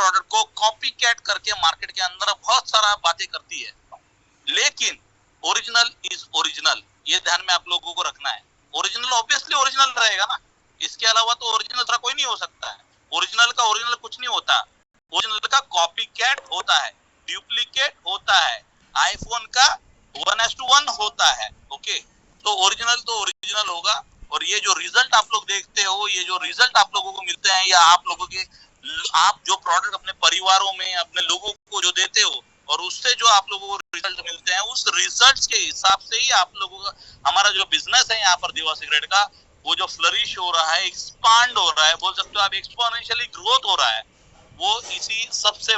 Product को copy cat करके market के अंदर बहुत सारा बातें करती है, लेकिन ओरिजिनल इज ओरिजिनल, ये ध्यान में आप लोगों को रखना है। ओरिजिनल ऑब्वियसली ओरिजिनल रहेगा ना, इसके अलावा तो ओरिजिनल दूसरा कोई नहीं हो सकता है। ओरिजिनल का ओरिजिनल कुछ नहीं होता, ओरिजिनल का कॉपी कैट होता है, डुप्लीकेट होता है, आईफोन का 1:1 होता है। ओके, तो ओरिजिनल तो ओरिजिनल होगा। और ये जो रिजल्ट आप लोग देखते हो, ये जो रिजल्ट आप लोगों को मिलते हैं, या आप लोगों के आप जो प्रोडक्ट अपने परिवारों में अपने लोगों को जो देते हो, और उससे जो आप लोगों को रिजल्ट मिलते हैं, उस रिजल्ट के हिसाब से ही आप लोगों का हमारा जो बिजनेस है यहाँ पर दीवा सिगरेट का, वो जो फ्लरिश हो रहा है, एक्सपांड हो रहा है, बोल सकते हो आप एक्सपोनेंशियली ग्रोथ हो रहा है, वो इसी सबसे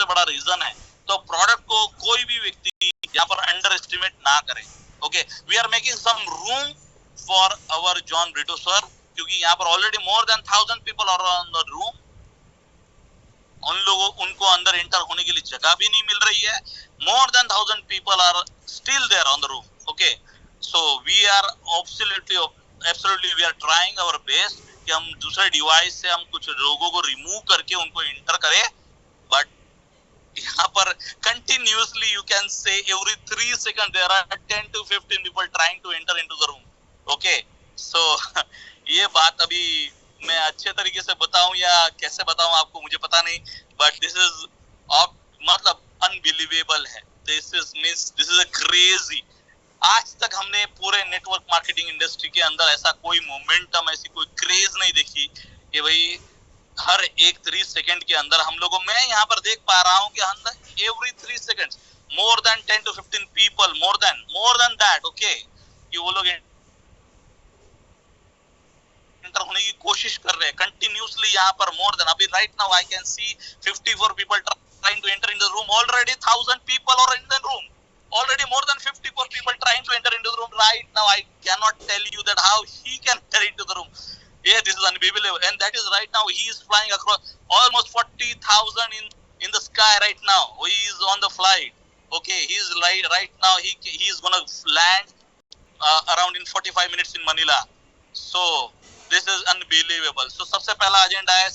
बड़ा रीजन है। तो प्रोडक्ट को कोई भी व्यक्ति यहाँ पर अंडर एस्टिमेट ना करे। Okay, we are making some room for our John Brito sir, क्योंकि यहाँ पर already more than 1000 people are on the room. उनको अंदर एंटर होने के लिए जगह भी नहीं मिल रही है। More than 1000 people are still there on the room. Okay, so we are absolutely we are trying our best कि हम दूसरे डिवाइस से हम कुछ लोगों को रिमूव करके उनको एंटर करें, बट यहाँ पर continuously you can say every 3 second there are 10 to 15 people trying to enter into the room. Okay, so ये बात अभी मैं अच्छे तरीके से बताऊं या कैसे बताऊं आपको मुझे पता नहीं, बट दिस इज मतलब अनबिलीवेबल है। This is crazy. आज तक हमने पूरे नेटवर्क मार्केटिंग इंडस्ट्री के अंदर ऐसा कोई मोमेंटम, ऐसी कोई क्रेज नहीं देखी कि भाई हर एक 3 सेकंड के अंदर हम लोगों, मैं यहाँ पर देख पा रहा हूँ कि अंदर every 3 seconds more than 10 to 15 people, more than that, okay, कि वो लोग एंटर होने की कोशिश कर रहे हैं कंटिन्यूअसली यहाँ पर। मोर देन, अभी right now I can see 54 people trying to enter in the room, already 1000 people are in the room, already more than 54 people trying to enter into the room right now. I cannot tell you that how he can enter into the room. Yeah, this is unbelievable, and that is right now he is flying across almost 40,000 in the sky right now. He is on the flight. Okay, he is right now he is going to land around in 45 minutes in Manila. So this is unbelievable. So सबसे पहला agenda है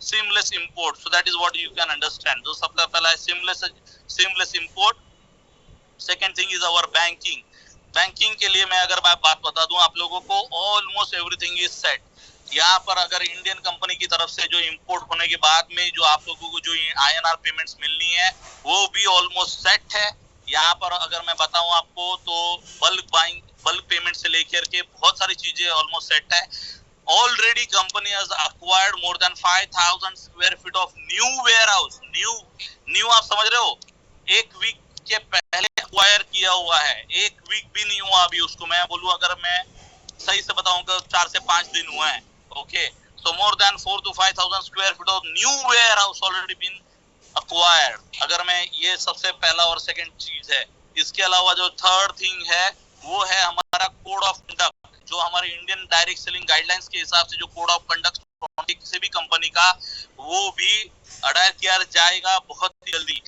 seamless import. So that is what you can understand. तो सबसे पहला है seamless import. Second thing is our banking के लिए मैं अगर बात बता दूं आप लोगों को, ऑलमोस्ट एवरीथिंग इज सेट। यहाँ पर अगर इंडियन कंपनी की तरफ से जो इंपोर्ट होने के बाद में जो आप लोगों को जो INR पेमेंट्स मिलनी है वो भी ऑलमोस्ट सेट है। यहाँ पर अगर मैं बताऊं आपको तो बल्क पेमेंट से लेकर के बहुत सारी चीजें ऑलमोस्ट सेट है। Already company has acquired more than 5000 square feet of new warehouse. New आप समझ रहे हो, एक वीक के पहले एक्वायर किया हुआ है, एक वीक भी नहीं हुआ अभी उसको। मैं बोलूं अगर मैं सही से बताऊं तो 4 से 5 दिन हुए हैं। Okay, so more than 4 to 5000 square feet of new warehouse already been acquired. अगर मैं ये सबसे पहला और सेकंड चीज है। इसके अलावा जो थर्ड थिंग है वो है हमारा कोड ऑफ कंडक्ट, जो हमारे इंडियन डायरेक्ट सेलिंग गाइडलाइंस के हिसाब से जो कोड ऑफ कंडक्ट किसी भी कंपनी का, वो भी अडायर किया जाएगा बहुत जल्दी।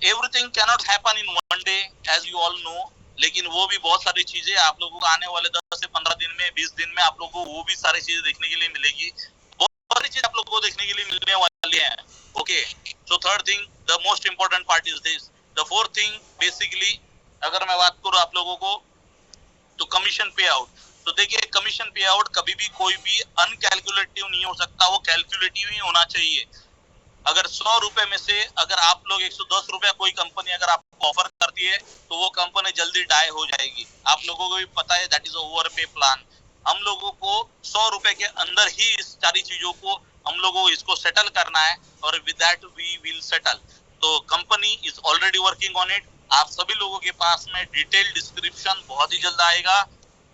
Everything cannot happen in one day as you all know, लेकिन वो भी बहुत सारी चीजें आप लोगों को आने वाले 10 से 15 दिन में, 20 दिन में आप लोगों को वो भी सारी चीजें देखने के लिए मिलेगी। बहुत सारी चीजें आप लोगों को देखने के लिए मिलने वाली हैं। Okay, so third thing, the most important part is this. The fourth thing basically अगर मैं बात करूं आप लोगों को तो कमीशन पे आउट। तो देखिए कमीशन पे आउट कभी भी कोई भी अनकैलकुलेटिव नहीं हो सकता, वो कैलकुलेटिव ही होना चाहिए। अगर 100 रुपए में से अगर आप लोग 110 रुपया कोई कंपनी अगर आपको ऑफर करती है तो वो कंपनी जल्दी डाई हो जाएगी। आप लोगों को भी पता है, दैट इज ओवर पे प्लान। हम लोगों को 100 रुपए के अंदर ही इस सारी चीजों को हम लोगों को इसको सेटल करना है, और with that we will settle. तो company is already working on it. आप सभी लोगों के पास में डिटेल डिस्क्रिप्शन बहुत ही जल्द आएगा।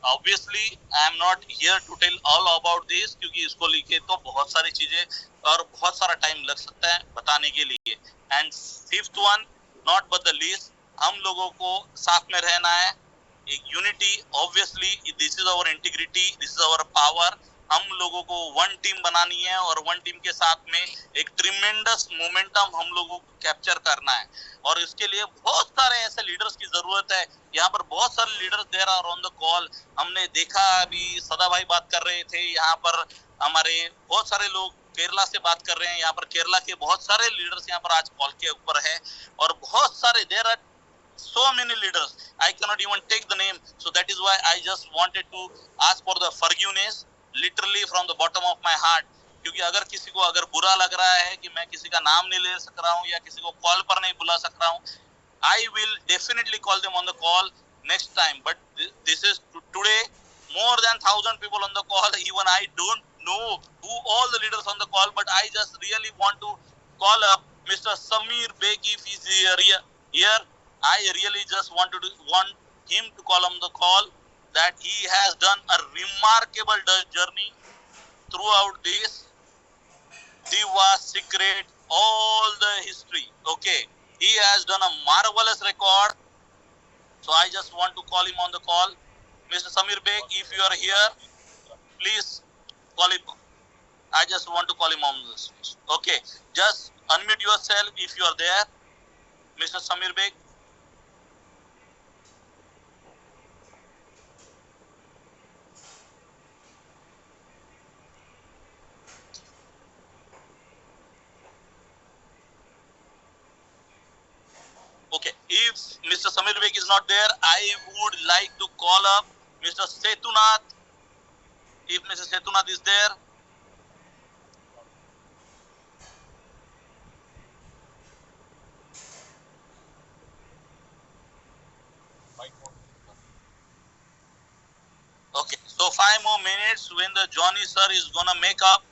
Obviously I am not here to tell all about this, क्योंकि इसको लिखे तो बहुत सारी चीजें और बहुत सारा टाइम लग सकता है बताने के लिए। And fifth one not but the least, हम लोगों को साथ में रहना है, एक unity. Obviously this is our integrity, this is our power. हम लोगों को वन टीम बनानी है और वन टीम के साथ में एक ट्रिमेंडस मोमेंटम हम लोगों को कैप्चर करना है, और इसके लिए बहुत सारे ऐसे लीडर्स की जरूरत है। यहाँ पर बहुत सारे leaders there are on the call. हमने देखा अभी सदा भाई बात कर रहे थे, यहाँ पर हमारे बहुत सारे लोग केरला से बात कर रहे हैं। यहाँ पर केरला के बहुत सारे लीडर्स यहाँ पर आज कॉल के ऊपर है और बहुत सारे there are so many leaders. I cannot even take the name, so that is why I just wanted to ask for the forgiveness literally from the bottom of my heart. क्योंकि अगर किसी को अगर बुरा लग रहा है कि मैं किसी का नाम नहीं ले सक रहा हूँ या किसी को कॉल पर नहीं बुला सक रहा हूँ, I will definitely call them on the call next time. But this is today more than 1,000 people on the call. Even I don't know who all the leaders on the call, but I just really want to call up Mr. Samir Beg if he's here. I really just want him to call on the call that he has done a remarkable journey throughout this Diva Secret, all the history. Okay, he has done a marvelous record. So I just want to call him on the call. Mr. Samir Beg, if you are here, please call him. I just want to call him on this. Okay, just unmute yourself if you are there, Mr. Samir Beg. Okay, if Mr. Samir Beg is not there, I would like to call up Mr. Setunath. If Mr. Setunath is there. Okay, so 5 more minutes when the Johnny sir is gonna make up.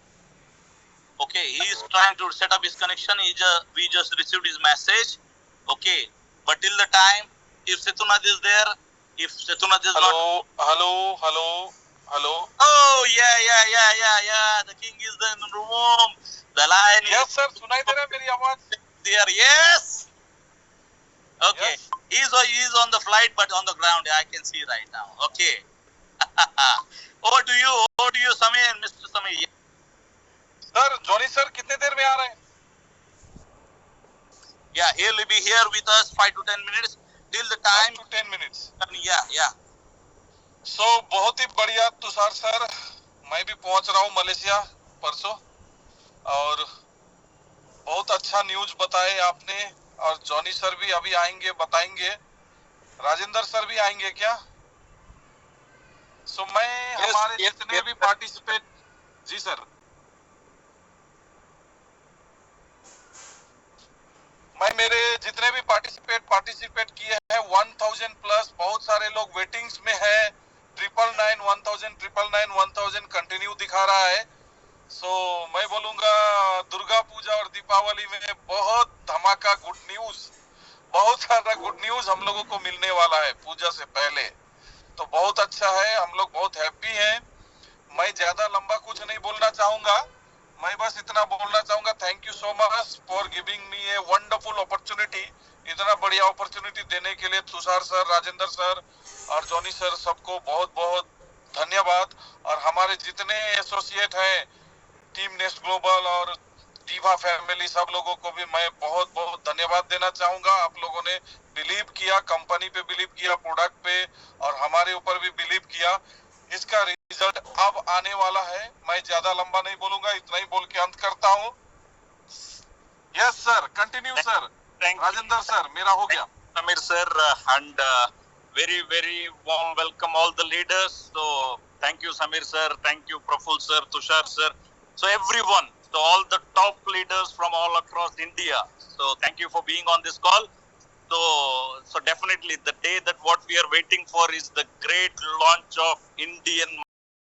Okay, he is trying to set up his connection. We just received his message. Okay, but till the time, if Setunath is there, if Setunath is not. Hello. Oh yeah. The king is in the room. The lion Yes is sir, सुनाई दे रहा है मेरी आवाज? there. Yes. Okay. Yes. He's on the flight, but on the ground. I can see right now. Okay. Over to you, Samir, Mr. Samir. Sir, Johnny sir कितने देर में आ रहे हैं? Yeah, he'll be here with us 5 to 10 minutes till the time. 5 to 10 minutes. Yeah. So बहुत ही बढ़िया Tushar sir, मैं भी पहुंच रहा हूं मलेशिया परसों और बहुत अच्छा न्यूज बताए आपने और जॉनी सर भी अभी आएंगे बताएंगे, राजेंद्र सर भी आएंगे क्या? सो मैं हमारे जितने भी पार्टिसिपेट, जी सर, मैं मेरे जितने भी पार्टिसिपेट किए हैं 1000 प्लस, बहुत सारे लोग वेटिंग्स में है, 999 कंटिन्यू दिखा रहा है। सो मैं बोलूंगा दुर्गा पूजा और दीपावली में बहुत धमाका गुड न्यूज, बहुत सारा गुड न्यूज हम लोगों को मिलने वाला है पूजा से पहले, तो बहुत अच्छा है, हम लोग बहुत हैप्पी हैं। मैं ज्यादा लंबा कुछ नहीं बोलना चाहूंगा, मैं बस इतना बोलना चाहूंगा, thank you so much for giving me a wonderful opportunity. इतना बढ़िया अपॉर्चुनिटी देने के लिए तुषार सर, राजेंद्र सर और जॉनी सर सबको बहुत बहुत धन्यवाद। और हमारे जितने एसोसिएट हैं, टीम नेस्ट ग्लोबल और दीवा फैमिली, सब लोगों को भी मैं बहुत बहुत धन्यवाद देना चाहूंगा। आप लोगों ने बिलीव किया, कंपनी पे बिलीव किया, प्रोडक्ट पे, और हमारे ऊपर भी बिलीव किया। इसका रिजल्ट अब आने वाला है। मैं ज्यादा लंबा नहीं बोलूंगा, इतना ही बोल के अंत करता हूँ। Yes sir, continue sir. Rajendra sir, मेरा हो गया। Samir sir, and very warm welcome all the leaders. So thank you Samir sir, thank you Praful sir, Tushar sir, so everyone, so all the top leaders from all across India. So thank you for being on this call. So definitely the day that what we are waiting for is the great launch of Indian